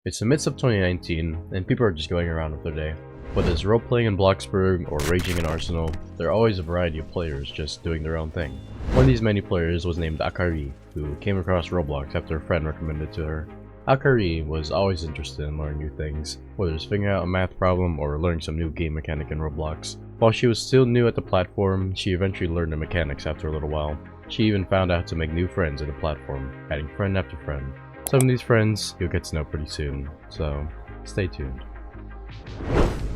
It's the midst of 2019, and people are just going around with their day. Whether it's role-playing in Bloxburg or raging in Arsenal, there are always a variety of players just doing their own thing. One of these many players was named Akari, who came across Roblox after a friend recommended it to her. Akari was always interested in learning new things, whether it's figuring out a math problem or learning some new game mechanic in Roblox. While she was still new at the platform, she eventually learned the mechanics after a little while. She even found out how to make new friends in the platform, adding friend after friend. Some of these friends you'll get to know pretty soon, so stay tuned.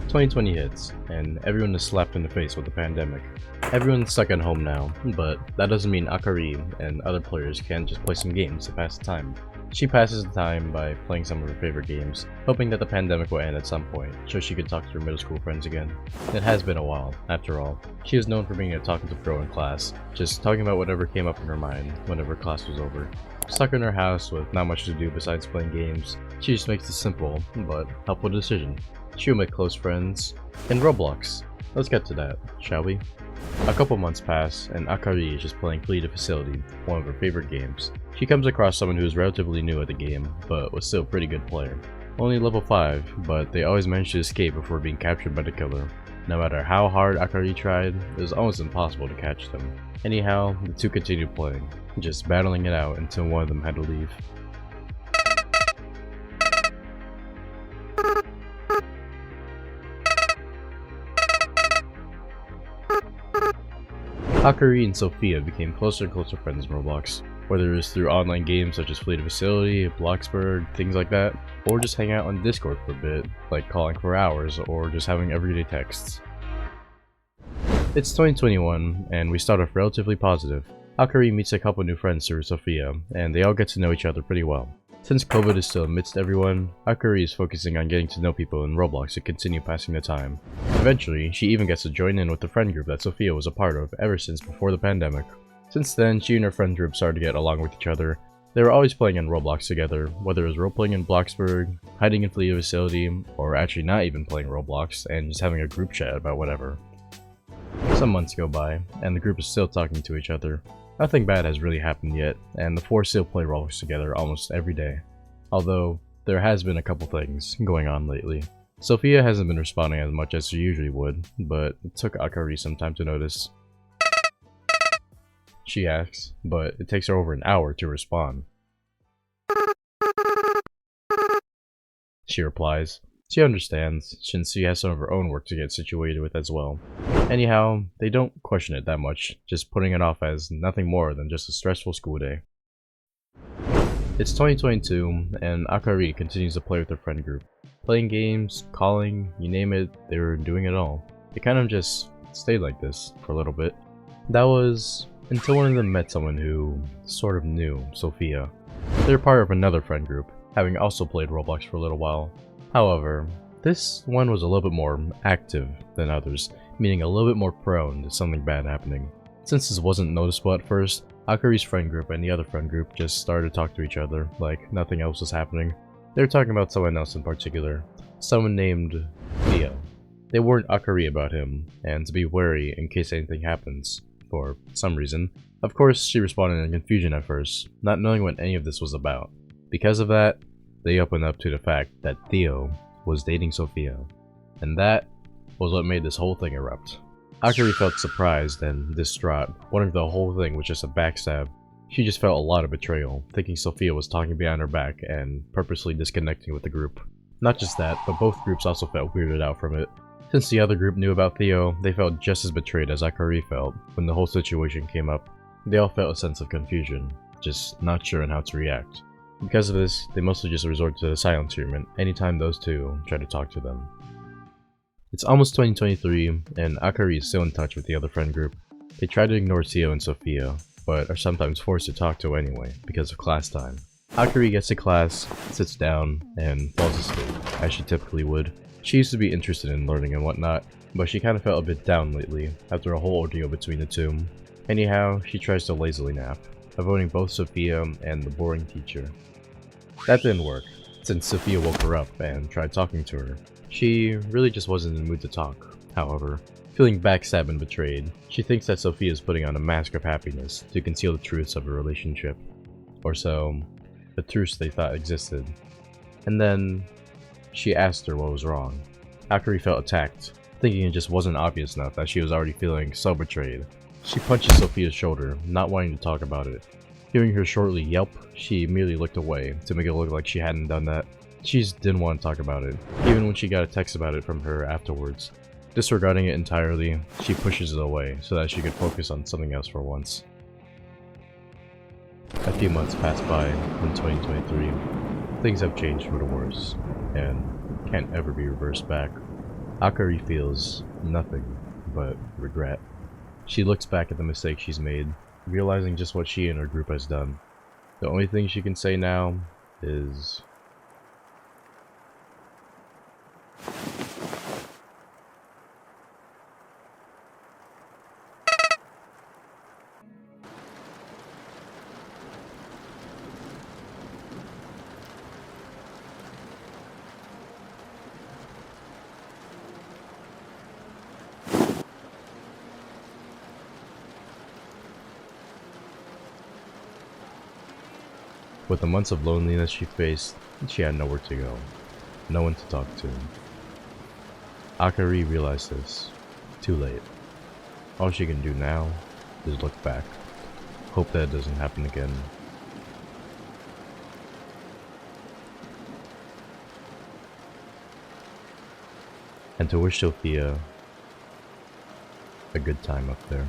2020 hits, and everyone is slapped in the face with the pandemic. Everyone's stuck at home now, but that doesn't mean Akari and other players can't just play some games to pass the time. She passes the time by playing some of her favorite games, hoping that the pandemic will end at some point, so she can talk to her middle school friends again. It has been a while, after all. She is known for being a talking to pro in class, just talking about whatever came up in her mind whenever class was over. Stuck in her house with not much to do besides playing games, she just makes a simple, but helpful decision. She'll make close friends in Roblox. Let's get to that, shall we? A couple months pass, and Akari is just playing Flee the Facility, one of her favorite games. She comes across someone who is relatively new at the game, but was still a pretty good player. Only level 5, but they always managed to escape before being captured by the killer. No matter how hard Akari tried, it was almost impossible to catch them. Anyhow, the two continued playing, just battling it out until one of them had to leave. Akari and Sophia became closer and closer friends in Roblox, whether it was through online games such as Flee the Facility, Bloxburg, things like that, or just hang out on Discord for a bit, like calling for hours or just having everyday texts. It's 2021, and we start off relatively positive. Akari meets a couple new friends through Sophia, and they all get to know each other pretty well. Since COVID is still amidst everyone, Akari is focusing on getting to know people in Roblox to continue passing the time. Eventually, she even gets to join in with the friend group that Sophia was a part of ever since before the pandemic. Since then, she and her friend group started to get along with each other. They were always playing in Roblox together, whether it was role-playing in Bloxburg, hiding in Flee the Facility, or actually not even playing Roblox and just having a group chat about whatever. Some months go by, and the group is still talking to each other. Nothing bad has really happened yet, and the four still play Roblox together almost every day. Although, there has been a couple things going on lately. Sophia hasn't been responding as much as she usually would, but it took Akari some time to notice. She asks, but it takes her over an hour to respond. She replies. She understands, since she has some of her own work to get situated with as well. Anyhow, they don't question it that much, just putting it off as nothing more than just a stressful school day. It's 2022, and Akari continues to play with her friend group. Playing games, calling, you name it, they were doing it all. It kind of just stayed like this for a little bit. That was until one of them met someone who sort of knew Sophia. They're part of another friend group, having also played Roblox for a little while. However, this one was a little bit more active than others, meaning a little bit more prone to something bad happening. Since this wasn't noticeable at first, Akari's friend group and the other friend group just started to talk to each other like nothing else was happening. They were talking about someone else in particular, someone named Theo. They warned Akari about him, and to be wary in case anything happens, for some reason. Of course, she responded in confusion at first, not knowing what any of this was about. Because of that, they opened up to the fact that Theo was dating Sophia, and that was what made this whole thing erupt. Akari felt surprised and distraught, wondering if the whole thing was just a backstab. She just felt a lot of betrayal, thinking Sophia was talking behind her back and purposely disconnecting with the group. Not just that, but both groups also felt weirded out from it. Since the other group knew about Theo, they felt just as betrayed as Akari felt when the whole situation came up. They all felt a sense of confusion, just not sure on how to react. Because of this, they mostly just resort to the silent treatment anytime those two try to talk to them. It's almost 2023, and Akari is still in touch with the other friend group. They try to ignore Theo and Sophia, but are sometimes forced to talk to anyway because of class time. Akari gets to class, sits down, and falls asleep, as she typically would. She used to be interested in learning and whatnot, but she kind of felt a bit down lately after a whole ordeal between the two. Anyhow, she tries to lazily nap, avoiding both Sophia and the boring teacher. That didn't work, since Sophia woke her up and tried talking to her. She really just wasn't in the mood to talk, however. Feeling backstabbed and betrayed, she thinks that Sophia is putting on a mask of happiness to conceal the truths of her relationship. Or so, the truths they thought existed. And then she asked her what was wrong. Akari felt attacked, thinking it just wasn't obvious enough that she was already feeling so betrayed. She punches Sophia's shoulder, not wanting to talk about it. Hearing her shortly yelp, she immediately looked away to make it look like she hadn't done that. She just didn't want to talk about it, even when she got a text about it from her afterwards. Disregarding it entirely, she pushes it away so that she could focus on something else for once. A few months pass by in 2023. Things have changed for the worse, and can't ever be reversed back. Akari feels nothing but regret. She looks back at the mistakes she's made, realizing just what she and her group has done. The only thing she can say now is... With the months of loneliness she faced, she had nowhere to go, no one to talk to. Akari realized this, too late. All she can do now is look back, hope that it doesn't happen again. And to wish Sophia a good time up there.